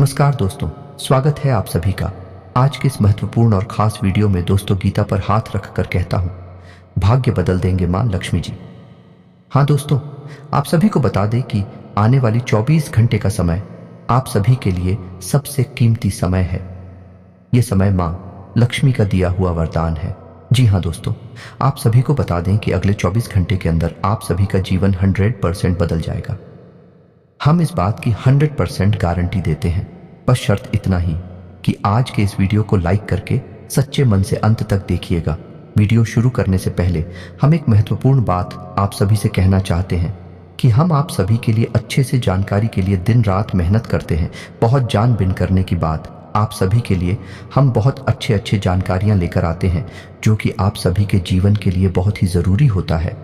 नमस्कार दोस्तों, स्वागत है आप सभी का। आज के इस महत्वपूर्ण और खास वीडियो में दोस्तों गीता पर हाथ रखकर कहता हूं, भाग्य बदल देंगे मां लक्ष्मी जी। हाँ दोस्तों, आप सभी को बता दें कि आने वाली 24 घंटे का समय आप सभी के लिए सबसे कीमती समय है। ये समय मां लक्ष्मी का दिया हुआ वरदान है। जी हाँ दोस्तों, आप सभी को बता दें कि अगले 24 घंटे के अंदर आप सभी का जीवन 100% बदल जाएगा। हम इस बात की 100% गारंटी देते हैं, बस शर्त इतना ही कि आज के इस वीडियो को लाइक करके सच्चे मन से अंत तक देखिएगा। वीडियो शुरू करने से पहले हम एक महत्वपूर्ण बात आप सभी से कहना चाहते हैं कि हम आप सभी के लिए अच्छे से जानकारी के लिए दिन रात मेहनत करते हैं। बहुत जानबीन करने की बात, आप सभी के लिए हम बहुत अच्छे जानकारियां लेकर आते हैं जो कि आप सभी के जीवन के लिए बहुत ही ज़रूरी होता है।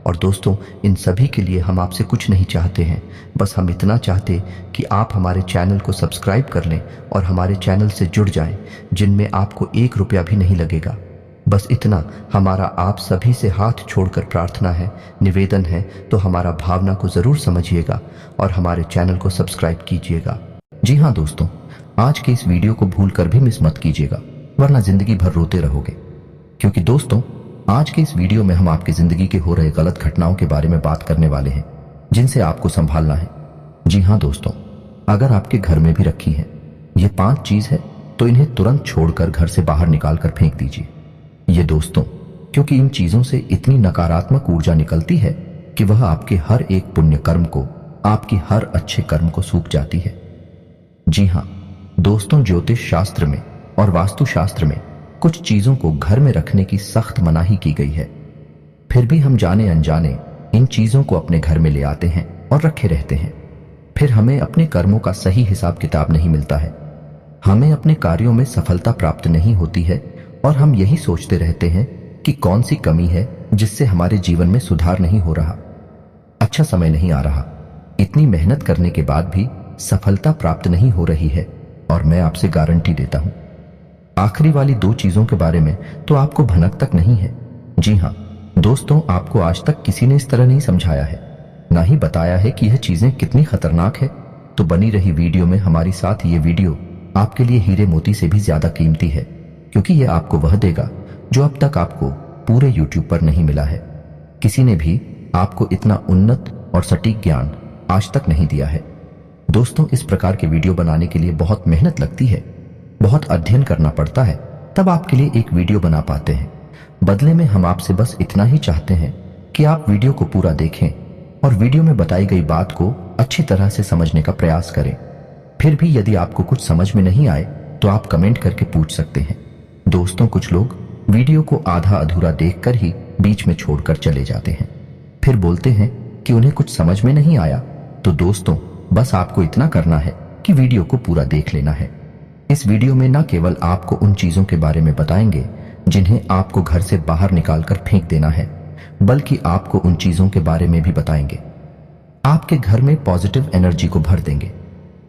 और दोस्तों, इन सभी के लिए हम आपसे कुछ नहीं चाहते हैं, बस हम इतना चाहते कि आप हमारे चैनल को सब्सक्राइब कर लें और हमारे चैनल से जुड़ जाएं, जिनमें आपको 1 रुपया भी नहीं लगेगा। बस इतना हमारा आप सभी से हाथ छोड़कर प्रार्थना है, निवेदन है, तो हमारा भावना को ज़रूर समझिएगा और हमारे चैनल को सब्सक्राइब कीजिएगा। जी हाँ दोस्तों, आज के इस वीडियो को भूल कर भी मिस मत कीजिएगा, वरना जिंदगी भर रोते रहोगे। क्योंकि दोस्तों, आज के इस वीडियो में हम आपकी जिंदगी के हो रहे गलत घटनाओं के बारे में बात करने वाले हैं, जिनसे आपको संभालना है। जी हाँ दोस्तों, अगर आपके घर में भी रखी है ये 5 चीज है तो इन्हें तुरंत छोड़कर घर से बाहर निकाल कर फेंक दीजिए। ये दोस्तों, क्योंकि इन चीजों से इतनी नकारात्मक ऊर्जा निकलती है कि वह आपके हर एक पुण्य कर्म को, आपकी हर अच्छे कर्म को सूख जाती है। जी हाँ दोस्तों, ज्योतिष शास्त्र में और वास्तु शास्त्र में कुछ चीजों को घर में रखने की सख्त मनाही की गई है। फिर भी हम जाने अनजाने इन चीजों को अपने घर में ले आते हैं और रखे रहते हैं। फिर हमें अपने कर्मों का सही हिसाब किताब नहीं मिलता है, हमें अपने कार्यों में सफलता प्राप्त नहीं होती है और हम यही सोचते रहते हैं कि कौन सी कमी है जिससे हमारे जीवन में सुधार नहीं हो रहा, अच्छा समय नहीं आ रहा। इतनी मेहनत करने के बाद भी सफलता प्राप्त नहीं हो रही है और मैं आपसे गारंटी देता हूं, आखिरी वाली 2 चीजों के बारे में तो आपको भनक तक नहीं है। जी हाँ दोस्तों, आपको आज तक किसी ने इस तरह नहीं समझाया है, ना ही बताया है कि यह चीजें कितनी खतरनाक है। तो बनी रही वीडियो में हमारे साथ ये वीडियो आपके लिए हीरे मोती से भी ज्यादा कीमती है, क्योंकि यह आपको वह देगा जो अब तक आपको पूरे YouTube पर नहीं मिला है। किसी ने भी आपको इतना उन्नत और सटीक ज्ञान आज तक नहीं दिया है। दोस्तों, इस प्रकार के वीडियो बनाने के लिए बहुत मेहनत लगती है, बहुत अध्ययन करना पड़ता है, तब आपके लिए एक वीडियो बना पाते हैं। बदले में हम आपसे बस इतना ही चाहते हैं कि आप वीडियो को पूरा देखें और वीडियो में बताई गई बात को अच्छी तरह से समझने का प्रयास करें। फिर भी यदि आपको कुछ समझ में नहीं आए तो आप कमेंट करके पूछ सकते हैं। दोस्तों, कुछ लोग वीडियो को आधा अधूरा देखकर ही बीच में छोड़कर चले जाते हैं, फिर बोलते हैं कि उन्हें कुछ समझ में नहीं आया। तो दोस्तों, बस आपको इतना करना है कि वीडियो को पूरा देख लेना है। इस वीडियो में न केवल आपको उन चीजों के बारे में बताएंगे जिन्हें आपको घर से बाहर निकालकर फेंक देना है, बल्कि आपको उन चीजों के बारे में भी बताएंगे आपके घर में पॉजिटिव एनर्जी को भर देंगे।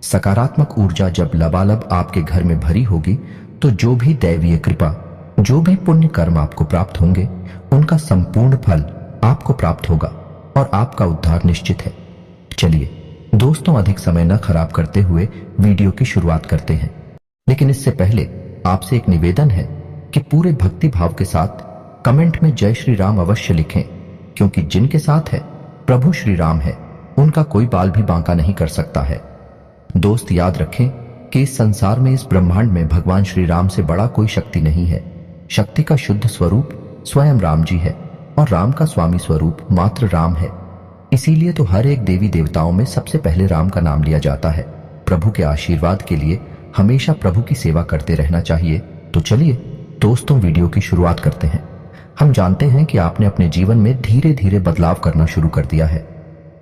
सकारात्मक ऊर्जा जब लबालब आपके घर में भरी होगी तो जो भी दैवीय कृपा, जो भी पुण्य कर्म आपको प्राप्त होंगे, उनका संपूर्ण फल आपको प्राप्त होगा और आपका उद्धार निश्चित है। चलिए दोस्तों, अधिक समय न खराब करते हुए वीडियो की शुरुआत करते हैं। लेकिन इससे पहले आपसे एक निवेदन है कि पूरे भक्ति भाव के साथ कमेंट में जय श्री राम अवश्य लिखें, क्योंकि जिनके साथ है प्रभु श्री राम है, उनका कोई बाल भी बांका नहीं कर सकता है। दोस्त, याद रखें कि इस संसार में, इस ब्रह्मांड में भगवान श्री राम से बड़ा कोई शक्ति नहीं है। शक्ति का शुद्ध स्वरूप स्वयं राम जी है और राम का स्वामी स्वरूप मात्र राम है। इसीलिए तो हर एक देवी देवताओं में सबसे पहले राम का नाम लिया जाता है। प्रभु के आशीर्वाद के लिए हमेशा प्रभु की सेवा करते रहना चाहिए। तो चलिए दोस्तों, वीडियो की शुरुआत करते हैं। हम जानते हैं कि आपने अपने जीवन में धीरे धीरे बदलाव करना शुरू कर दिया है।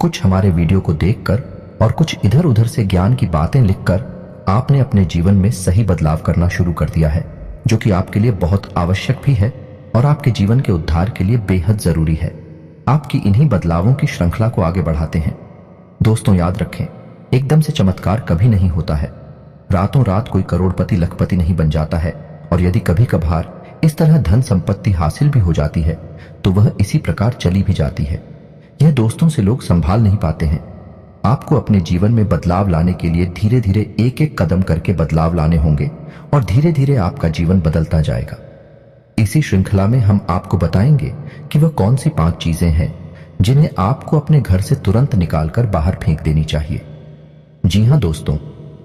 कुछ हमारे वीडियो को देखकर और कुछ इधर उधर से ज्ञान की बातें लिखकर आपने अपने जीवन में सही बदलाव करना शुरू कर दिया है, जो कि आपके लिए बहुत आवश्यक भी है और आपके जीवन के उद्धार के लिए बेहद जरूरी है। आपकी इन्हीं बदलावों की श्रृंखला को आगे बढ़ाते हैं। दोस्तों, याद रखें, एकदम से चमत्कार कभी नहीं होता है। रातों रात कोई करोड़पति लखपति नहीं बन जाता है, और यदि कभी कभार इस तरह धन संपत्ति हासिल भी हो जाती है तो वह इसी प्रकार चली भी जाती है। यह दोस्तों से लोग संभाल नहीं पाते हैं। आपको अपने जीवन में बदलाव लाने के लिए धीरे धीरे एक एक कदम करके बदलाव लाने होंगे और धीरे धीरे आपका जीवन बदलता जाएगा। इसी श्रृंखला में हम आपको बताएंगे कि वह कौन सी 5 चीजें हैं जिन्हें आपको अपने घर से तुरंत निकालकर बाहर फेंक देनी चाहिए। जी हां दोस्तों,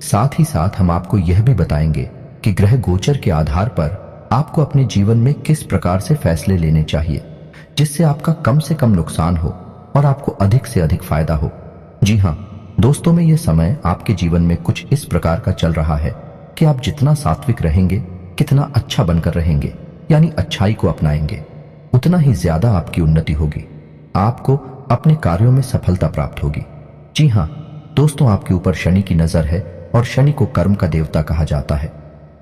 साथ ही साथ हम आपको यह भी बताएंगे कि ग्रह गोचर के आधार पर आपको अपने जीवन में किस प्रकार से फैसले लेने चाहिए जिससे आपका कम से कम नुकसान हो और आपको अधिक से अधिक फायदा हो। जी हां दोस्तों, में यह समय आपके जीवन में कुछ इस प्रकार का चल रहा है कि आप जितना सात्विक रहेंगे, कितना अच्छा बनकर रहेंगे, यानी अच्छाई को अपनाएंगे, उतना ही ज्यादा आपकी उन्नति होगी, आपको अपने कार्यों में सफलता प्राप्त होगी। जी हां दोस्तों, आपके ऊपर शनि की नजर है और शनि को कर्म का देवता कहा जाता है,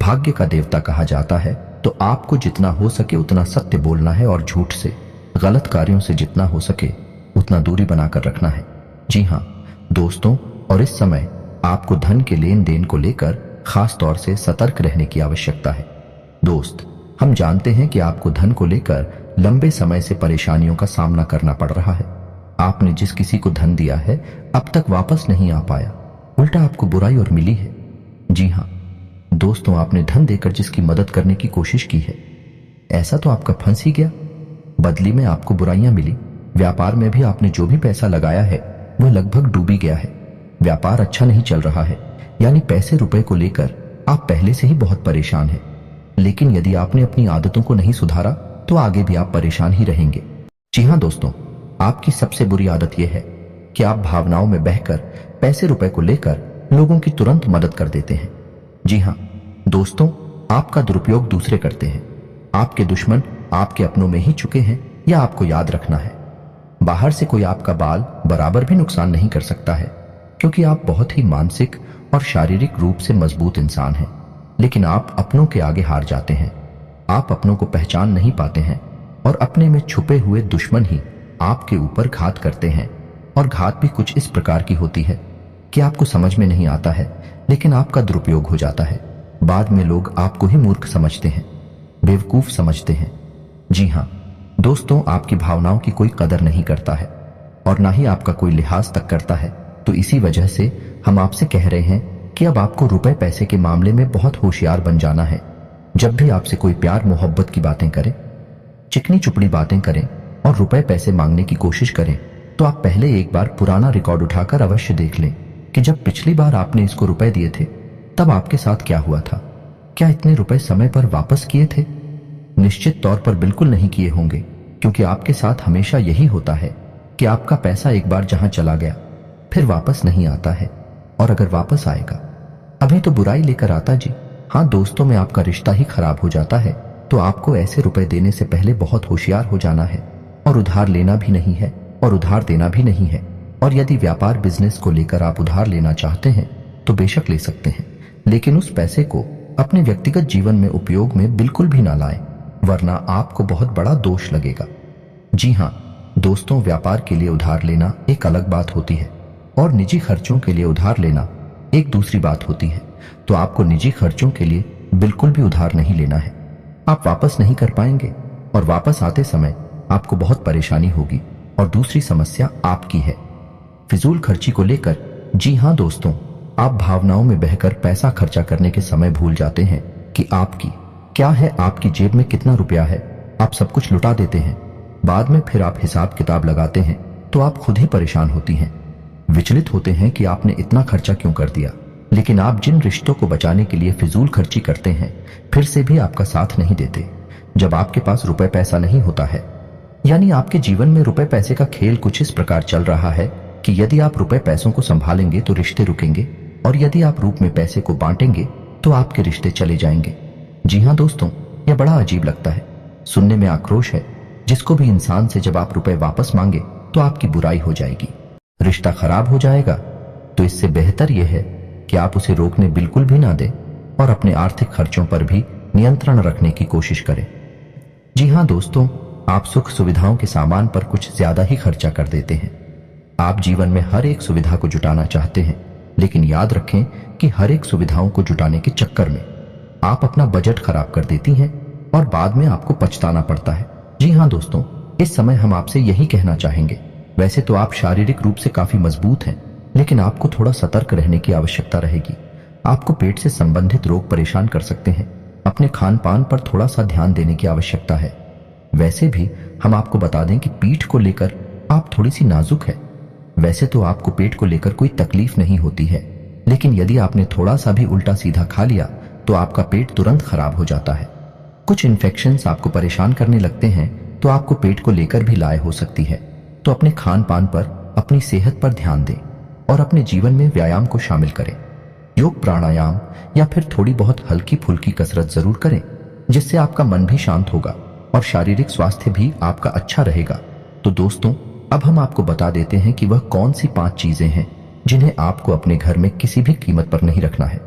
भाग्य का देवता कहा जाता है। तो आपको जितना हो सके उतना सत्य बोलना है और झूठ से, गलत कार्यों से जितना हो सके उतना दूरी बनाकर रखना है। जी हां दोस्तों, और इस समय आपको धन के लेन देन को लेकर खास तौर से सतर्क रहने की आवश्यकता है। दोस्त, हम जानते हैं कि आपको धन को लेकर लंबे समय से परेशानियों का सामना करना पड़ रहा है। आपने जिस किसी को धन दिया है अब तक वापस नहीं आ पाया, उल्टा आपको बुराई और मिली है। जी हां दोस्तों, आपने धन देकर जिसकी मदद करने की कोशिश की है, ऐसा तो आपका फंस ही गया, बदली में आपको बुराइयां मिली। व्यापार में भी आपने जो भी पैसा लगाया है वह लगभग डूब ही गया है। व्यापार अच्छा नहीं चल रहा है, यानी पैसे रुपए को लेकर आप पहले से ही बहुत परेशान हैं। लेकिन यदि आपने अपनी आदतों को नहीं सुधारा तो आगे भी आप परेशान ही रहेंगे। जी हां दोस्तों, आपकी सबसे बुरी आदत यह है कि आप भावनाओं में बहकर पैसे रुपए को लेकर लोगों की तुरंत मदद कर देते हैं। जी हां दोस्तों, आपका दुरुपयोग दूसरे करते हैं। आपके दुश्मन आपके अपनों में ही चुके हैं, यह आपको याद रखना है। बाहर से कोई आपका बाल बराबर भी नुकसान नहीं कर सकता है, क्योंकि आप बहुत ही मानसिक और शारीरिक रूप से मजबूत इंसान हैं। लेकिन आप अपनों के आगे हार जाते हैं, आप अपनों को पहचान नहीं पाते हैं और अपने में छुपे हुए दुश्मन ही आपके ऊपर घात करते हैं। और घात भी कुछ इस प्रकार की होती है कि आपको समझ में नहीं आता है, लेकिन आपका दुरुपयोग हो जाता है। बाद में लोग आपको ही मूर्ख समझते हैं, बेवकूफ समझते हैं। जी हां दोस्तों, आपकी भावनाओं की कोई कदर नहीं करता है और ना ही आपका कोई लिहाज तक करता है। तो इसी वजह से हम आपसे कह रहे हैं कि अब आपको रुपए पैसे के मामले में बहुत होशियार बन जाना है। जब भी आपसे कोई प्यार मोहब्बत की बातें करे, चिकनी चुपड़ी बातें करें और रुपए पैसे मांगने की कोशिश करें, तो आप पहले एक बार पुराना रिकॉर्ड उठाकर अवश्य देख लें कि जब पिछली बार आपने इसको रुपए दिए थे तब आपके साथ क्या हुआ था। क्या इतने रुपए समय पर वापस किए थे? निश्चित तौर पर बिल्कुल नहीं किए होंगे, क्योंकि आपके साथ हमेशा यही होता है कि आपका पैसा एक बार जहां चला गया फिर वापस नहीं आता है, और अगर वापस आएगा अभी तो बुराई लेकर आता। जी हां दोस्तों, में आपका रिश्ता ही खराब हो जाता है। तो आपको ऐसे रुपए देने से पहले बहुत होशियार हो जाना है, और उधार लेना भी नहीं है और उधार देना भी नहीं है। और यदि व्यापार बिजनेस को लेकर आप उधार लेना चाहते हैं तो बेशक ले सकते हैं, लेकिन उस पैसे को अपने व्यक्तिगत जीवन में उपयोग में बिल्कुल भी ना लाएं, वरना आपको बहुत बड़ा दोष लगेगा। जी हां दोस्तों, व्यापार के लिए उधार लेना एक अलग बात होती है और निजी खर्चों के लिए उधार लेना एक दूसरी बात होती है। तो आपको निजी खर्चों के लिए बिल्कुल भी उधार नहीं लेना है। आप वापस नहीं कर पाएंगे और वापस आते समय आपको बहुत परेशानी होगी। और दूसरी समस्या आपकी है फिजूल खर्ची को लेकर। जी हां दोस्तों, आप भावनाओं में बहकर पैसा खर्चा करने के समय भूल जाते हैं कि आपकी क्या है, आपकी जेब में कितना रुपया है। आप सब कुछ लुटा देते हैं, बाद में फिर आप हिसाब किताब लगाते हैं तो आप खुद ही परेशान होती हैं, विचलित होते हैं कि आपने इतना खर्चा क्यों कर दिया। लेकिन आप जिन रिश्तों को बचाने के लिए फिजूल खर्ची करते हैं फिर से भी आपका साथ नहीं देते। जब आपके पास रुपए पैसा नहीं होता है, यानी आपके जीवन में रुपए पैसे का खेल कुछ इस प्रकार चल रहा है कि यदि आप रुपए पैसों को संभालेंगे तो रिश्ते रुकेंगे, और यदि आप रूप में पैसे को बांटेंगे तो आपके रिश्ते चले जाएंगे। जी हां दोस्तों, यह बड़ा अजीब लगता है, सुनने में आक्रोश है। जिसको भी इंसान से जब आप रुपए वापस मांगे तो आपकी बुराई हो जाएगी, रिश्ता खराब हो जाएगा। तो इससे बेहतर यह है कि आप उसे रोकने बिल्कुल भी ना दें और अपने आर्थिक खर्चों पर भी नियंत्रण रखने की कोशिश करें। जी हां दोस्तों, आप सुख सुविधाओं के सामान पर कुछ ज्यादा ही खर्चा कर देते हैं। आप जीवन में हर एक सुविधा को जुटाना चाहते हैं, लेकिन याद रखें कि हर एक सुविधाओं को जुटाने के चक्कर में आप अपना बजट खराब कर देती हैं और बाद में आपको पछताना पड़ता है। जी हां दोस्तों, इस समय हम आपसे यही कहना चाहेंगे। वैसे तो आप शारीरिक रूप से काफी मजबूत हैं, लेकिन आपको थोड़ा सतर्क रहने की आवश्यकता रहेगी। आपको पेट से संबंधित रोग परेशान कर सकते हैं। अपने खान पान पर थोड़ा सा ध्यान देने की आवश्यकता है। वैसे भी हम आपको बता दें कि पीठ को लेकर आप थोड़ी सी नाजुक है। वैसे तो आपको पेट को लेकर कोई तकलीफ नहीं होती है, लेकिन यदि आपने थोड़ा सा भी उल्टा सीधा खा लिया तो आपका पेट तुरंत खराब हो जाता है। कुछ इन्फेक्शंस आपको परेशान करने लगते हैं तो आपको पेट को लेकर भी लाए हो सकती है। तो अपने खान पान पर, अपनी सेहत पर ध्यान दें और अपने जीवन में व्यायाम को शामिल करें। योग, प्राणायाम या फिर थोड़ी बहुत हल्की फुल्की कसरत जरूर करें, जिससे आपका मन भी शांत होगा और शारीरिक स्वास्थ्य भी आपका अच्छा रहेगा। तो दोस्तों, अब हम आपको बता देते हैं कि वह कौन सी 5 चीजें हैं जिन्हें आपको अपने घर में किसी भी कीमत पर नहीं रखना है।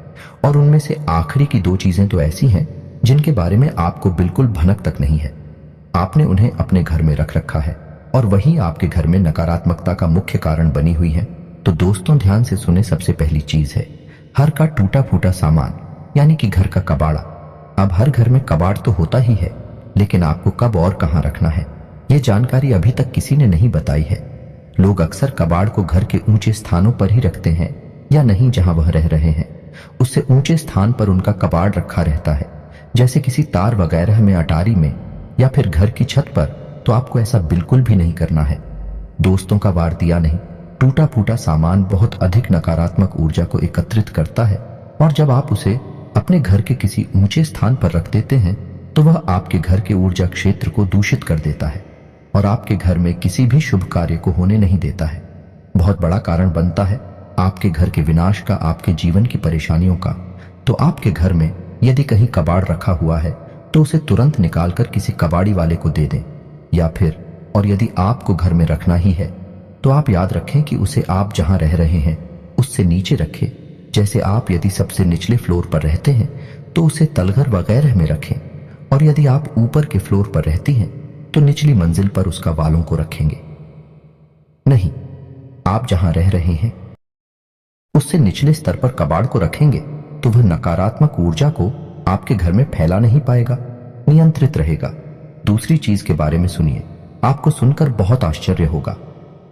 और उनमें से आखिरी की 2 चीजें तो ऐसी हैं जिनके बारे में आपको बिल्कुल भनक तक नहीं है। आपने उन्हें अपने घर में रख रखा है और वही आपके घर में नकारात्मकता का मुख्य कारण बनी हुई है। तो दोस्तों, ध्यान से सुने। सबसे पहली चीज है हर का टूटा फूटा सामान, यानी कि घर का कबाड़ा। अब हर घर में कबाड़ तो होता ही है, लेकिन आपको कब और कहां रखना है, यह जानकारी अभी तक किसी ने नहीं बताई है। लोग अक्सर कबाड़ को घर के ऊंचे स्थानों पर ही रखते हैं, या नहीं जहां वह रह रहे हैं उससे ऊंचे स्थान पर उनका कबाड़ रखा रहता है, जैसे किसी तार वगैरह में, अटारी में या फिर घर की छत पर। तो आपको ऐसा बिल्कुल भी नहीं करना है। दोस्तों का वार दिया नहीं, टूटा फूटा सामान बहुत अधिक नकारात्मक ऊर्जा को एकत्रित करता है, और जब आप उसे अपने घर के किसी ऊंचे स्थान पर रख देते हैं तो वह आपके घर के ऊर्जा क्षेत्र को दूषित कर देता है और आपके घर में किसी भी शुभ कार्य को होने नहीं देता है। बहुत बड़ा कारण बनता है आपके घर के विनाश का, आपके जीवन की परेशानियों का। तो आपके घर में यदि कहीं कबाड़ रखा हुआ है तो उसे तुरंत निकालकर किसी कबाड़ी वाले को दे दें, या फिर और यदि आपको घर में रखना ही है तो आप याद रखें कि उसे आप जहां रह रहे हैं उससे नीचे रखें। जैसे आप यदि सबसे निचले फ्लोर पर रहते हैं तो उसे तलघर वगैरह में रखें, और यदि आप ऊपर के फ्लोर पर रहती हैं तो निचली मंजिल पर उसका वालों को रखेंगे। नहीं, आप जहां रह रहे हैं उससे निचले स्तर पर कबाड़ को रखेंगे तो वह नकारात्मक ऊर्जा को आपके घर में फैला नहीं पाएगा, नियंत्रित रहेगा। दूसरी चीज के बारे में सुनिए। आपको सुनकर बहुत आश्चर्य होगा,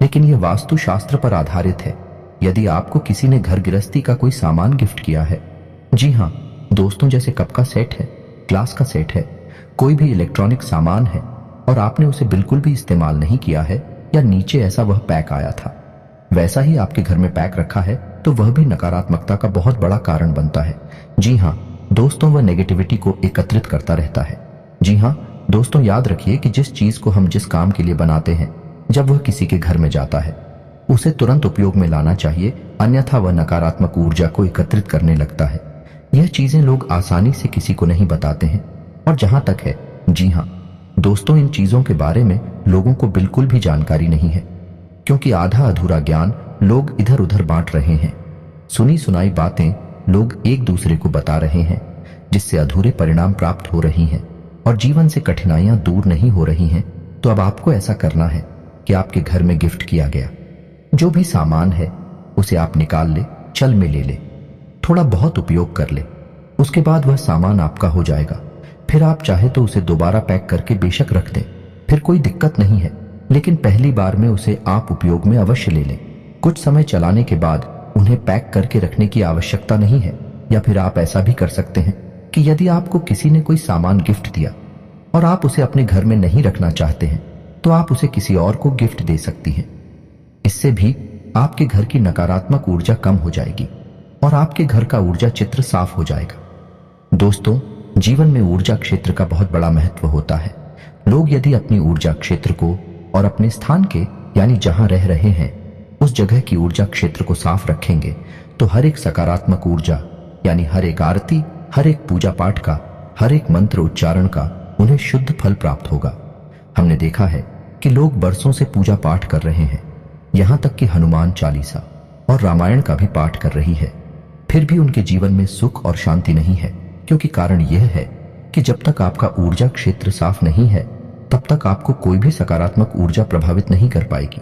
लेकिन यह वास्तुशास्त्र पर आधारित है। यदि आपको किसी ने घर गृहस्थी का कोई सामान गिफ्ट किया है, जी हां दोस्तों, जैसे कप का सेट है, ग्लास का सेट है, कोई भी इलेक्ट्रॉनिक सामान है, और आपने उसे बिल्कुल भी इस्तेमाल नहीं किया है, या नीचे ऐसा वह पैक आया था वैसा ही आपके घर में पैक रखा है, तो वह भी नकारात्मकता का बहुत बड़ा कारण बनता है। जी हां दोस्तों, वह नेगेटिविटी को एकत्रित करता रहता है। जी हां दोस्तों, याद रखिए कि जिस चीज को हम जिस काम के लिए बनाते हैं, जब वह किसी के घर में जाता है उसे तुरंत उपयोग में लाना चाहिए, अन्यथा वह नकारात्मक ऊर्जा को एकत्रित करने लगता है। यह चीजें लोग आसानी से किसी को नहीं बताते हैं, और जहां तक है, जी हां दोस्तों, इन चीजों के बारे में लोगों को बिल्कुल भी जानकारी नहीं है, क्योंकि आधा अधूरा ज्ञान लोग इधर उधर बांट रहे हैं। सुनी सुनाई बातें लोग एक दूसरे को बता रहे हैं, जिससे अधूरे परिणाम प्राप्त हो रही हैं और जीवन से कठिनाइयां दूर नहीं हो रही हैं। तो अब आपको ऐसा करना है कि आपके घर में गिफ्ट किया गया जो भी सामान है उसे आप निकाल ले, चल में ले ले, थोड़ा बहुत उपयोग कर ले, उसके बाद वह सामान आपका हो जाएगा। फिर आप चाहे तो उसे दोबारा पैक करके बेशक रख दें, फिर कोई दिक्कत नहीं है, लेकिन पहली बार में उसे आप उपयोग में अवश्य ले लें। कुछ समय चलाने के बाद उन्हें पैक करके रखने की आवश्यकता नहीं है। या फिर आप ऐसा भी कर सकते हैं कि यदि आपको किसी ने कोई सामान गिफ्ट दिया और आप उसे अपने घर में नहीं रखना चाहते हैं, तो आप उसे किसी और को गिफ्ट दे सकती हैं। इससे भी आपके घर की नकारात्मक ऊर्जा कम हो जाएगी और आपके घर का ऊर्जा चित्र साफ हो जाएगा। दोस्तों, जीवन में ऊर्जा क्षेत्र का बहुत बड़ा महत्व होता है। लोग यदि अपनी ऊर्जा क्षेत्र को और अपने स्थान के, यानी जहां रह रहे हैं, उस जगह की ऊर्जा क्षेत्र को साफ रखेंगे, तो हर एक सकारात्मक ऊर्जा, यानी हर एक आरती, हर एक पूजा पाठ का, हर एक मंत्र उच्चारण का उन्हें शुद्ध फल प्राप्त होगा। हमने देखा है कि लोग बरसों से पूजा पाठ कर रहे हैं, यहां तक कि हनुमान चालीसा और रामायण का भी पाठ कर रही है, फिर भी उनके जीवन में सुख और शांति नहीं है, क्योंकि कारण यह है कि जब तक आपका ऊर्जा क्षेत्र साफ नहीं है, तब तक आपको कोई भी सकारात्मक ऊर्जा प्रभावित नहीं कर पाएगी,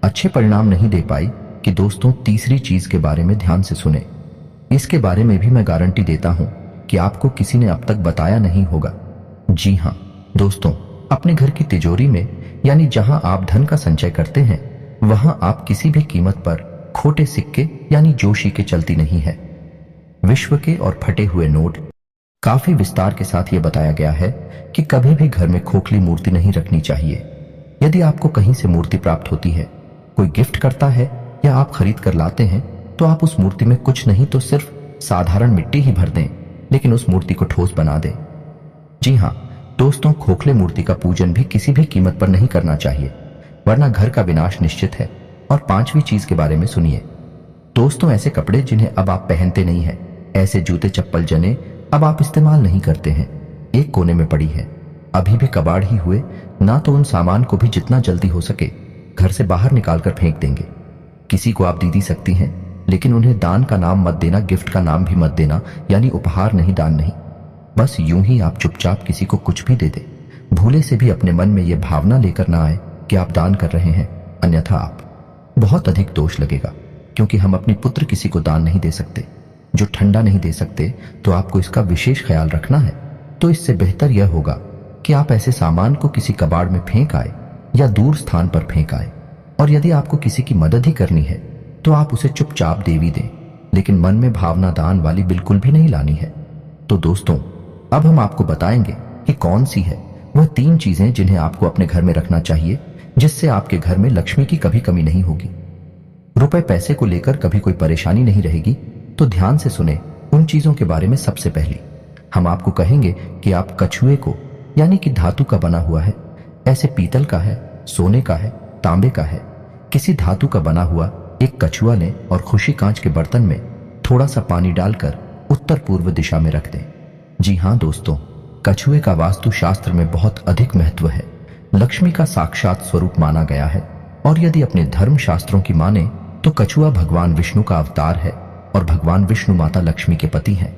अच्छे परिणाम नहीं दे पाई। कि दोस्तों, तीसरी चीज के बारे में ध्यान से सुने। इसके बारे में भी मैं गारंटी देता हूं कि आपको किसी ने अब तक बताया नहीं होगा। जी हां दोस्तों, अपने घर की तिजोरी में, यानी जहां आप धन का संचय करते हैं, वहां आप किसी भी कीमत पर खोटे सिक्के यानी जोशी के चलती नहीं है। विश्व के और फटे हुए नोट। काफी विस्तार के साथ यह बताया गया है कि कभी भी घर में खोखली मूर्ति नहीं रखनी चाहिए। यदि आपको कहीं से मूर्ति प्राप्त होती है, कोई गिफ्ट करता है या आप खरीद कर लाते हैं, तो आप उस मूर्ति में कुछ नहीं तो सिर्फ साधारण मिट्टी ही भर दें, लेकिन उस मूर्ति को ठोस बना दें। जी हाँ दोस्तों, खोखले मूर्ति का पूजन भी किसी भी कीमत पर नहीं करना चाहिए, वरना घर का विनाश निश्चित है। और पांचवी चीज के बारे में सुनिए दोस्तों, ऐसे कपड़े जिन्हें अब आप पहनते नहीं हैं, ऐसे जूते चप्पल जने अब आप इस्तेमाल नहीं करते हैं, एक कोने में पड़ी है, अभी भी कबाड़ ही हुए ना, तो उन सामान को भी जितना जल्दी हो सके घर से बाहर निकाल कर फेंक देंगे। किसी को आप दे सकती हैं, लेकिन उन्हें दान का नाम मत देना, गिफ्ट का नाम भी मत देना, यानी उपहार नहीं, दान नहीं। बस यूं ही आप चुपचाप किसी को कुछ भी दे दे, भूले से भी अपने मन में यह भावना लेकर ना आए कि आप दान कर रहे हैं, अन्यथा आप बहुत अधिक दोष लगेगा। क्योंकि हम अपनी पुत्र किसी को दान नहीं दे सकते, जो ठंडा नहीं दे सकते, तो आपको इसका विशेष ख्याल रखना है। तो इससे बेहतर यह होगा कि आप ऐसे सामान को किसी कबाड़ में फेंक आए या दूर स्थान पर फेंक आए। और यदि आपको किसी की मदद ही करनी है तो आप उसे चुपचाप दे भी दें, लेकिन मन में भावना दान वाली बिल्कुल भी नहीं लानी है। तो दोस्तों, अब हम आपको बताएंगे कि कौन सी है वह 3 चीजें जिन्हें आपको अपने घर में रखना चाहिए, जिससे आपके घर में लक्ष्मी की कभी कमी नहीं होगी, रुपए पैसे को लेकर कभी कोई परेशानी नहीं रहेगी। तो ध्यान से सुने उन चीजों के बारे में। सबसे पहली हम आपको कहेंगे कि आप कछुए को, यानी कि धातु का बना हुआ है, ऐसे पीतल का है, सोने का है, तांबे का है, किसी धातु का बना हुआ एक कछुआ लें और खुशी कांच के बर्तन में थोड़ा सा पानी डालकर उत्तर पूर्व दिशा में रख दें। जी हाँ दोस्तों, कछुए का वास्तु शास्त्र में बहुत अधिक महत्व है, लक्ष्मी का साक्षात स्वरूप माना गया है। और यदि अपने धर्म शास्त्रों की माने तो कछुआ भगवान विष्णु का अवतार है और भगवान विष्णु माता लक्ष्मी के पति हैं,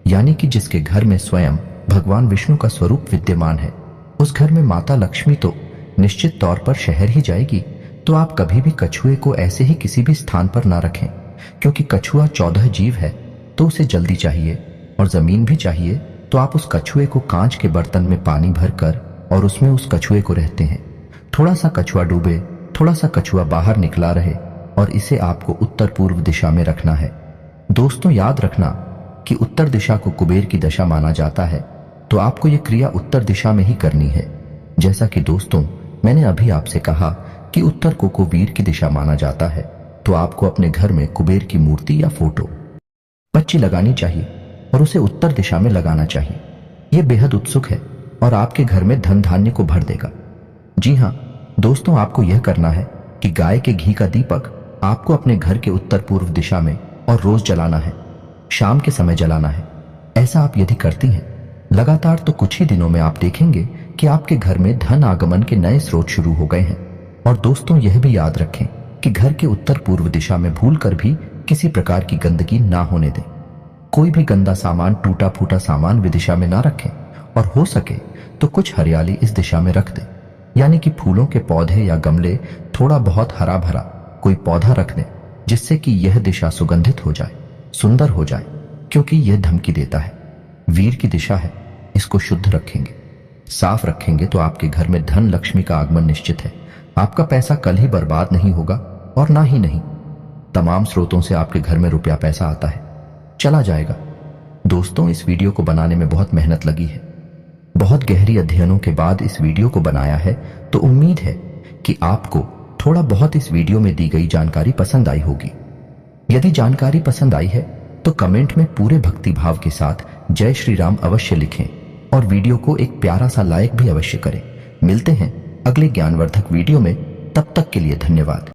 यानी कि जिसके घर में स्वयं भगवान विष्णु का स्वरूप विद्यमान है, उस घर में माता लक्ष्मी तो निश्चित तौर पर शहर ही जाएगी। तो आप कभी भी कछुए को ऐसे ही किसी भी स्थान पर ना रखें, क्योंकि कछुआ 14 जीव है, तो उसे जल्दी चाहिए और जमीन भी चाहिए। तो आप उस कछुए को कांच के बर्तन में पानी भरकर और उसमें उस कछुए को रहते हैं। थोड़ा सा कछुआ डूबे, थोड़ा सा कछुआ बाहर निकला रहे, और इसे आपको उत्तर पूर्व दिशा में रखना है। दोस्तों याद रखना कि उत्तर दिशा को कुबेर की दशा माना जाता है, तो आपको यह क्रिया उत्तर दिशा में ही करनी है। जैसा कि दोस्तों मैंने अभी आपसे कहा कि उत्तर को वीर की दिशा माना जाता है, तो आपको अपने घर में कुबेर की मूर्ति या फोटो बच्ची लगानी चाहिए और उसे उत्तर दिशा में लगाना चाहिए। यह बेहद उत्सुक है और आपके घर में धन धान्य को भर देगा। जी हाँ दोस्तों, आपको यह करना है कि गाय के घी का दीपक आपको अपने घर के उत्तर पूर्व दिशा में और रोज जलाना है, शाम के समय जलाना है। ऐसा आप यदि करती हैं लगातार, तो कुछ ही दिनों में आप देखेंगे कि आपके घर में धन आगमन के नए स्रोत शुरू हो गए हैं। और दोस्तों यह भी याद रखें कि घर के उत्तर पूर्व दिशा में भूलकर भी किसी प्रकार की गंदगी ना होने दें। कोई भी गंदा सामान, टूटा फूटा सामान विदिशा में ना रखें, और हो सके तो कुछ हरियाली इस दिशा में रख दें, यानी कि फूलों के पौधे या गमले, थोड़ा बहुत हरा भरा कोई पौधा रख दें, जिससे कि यह दिशा सुगंधित हो जाए, सुंदर हो जाए, क्योंकि यह धमकी देता है, वीर की दिशा है। इसको शुद्ध रखेंगे, साफ रखेंगे, तो आपके घर में धन लक्ष्मी का आगमन निश्चित है। आपका पैसा कल ही बर्बाद नहीं होगा, और ना ही नहीं, तमाम स्रोतों से आपके घर में रुपया पैसा आता है, चला जाएगा। दोस्तों इस वीडियो को बनाने में बहुत मेहनत लगी है, बहुत गहरी अध्ययनों के बाद इस वीडियो को बनाया है। तो उम्मीद है कि आपको थोड़ा बहुत इस वीडियो में दी गई जानकारी पसंद आई होगी। यदि जानकारी पसंद आई है तो कमेंट में पूरे भक्ति भाव के साथ जय श्री राम अवश्य लिखें, और वीडियो को एक प्यारा सा लाइक भी अवश्य करें। मिलते हैं अगले ज्ञानवर्धक वीडियो में, तब तक के लिए धन्यवाद।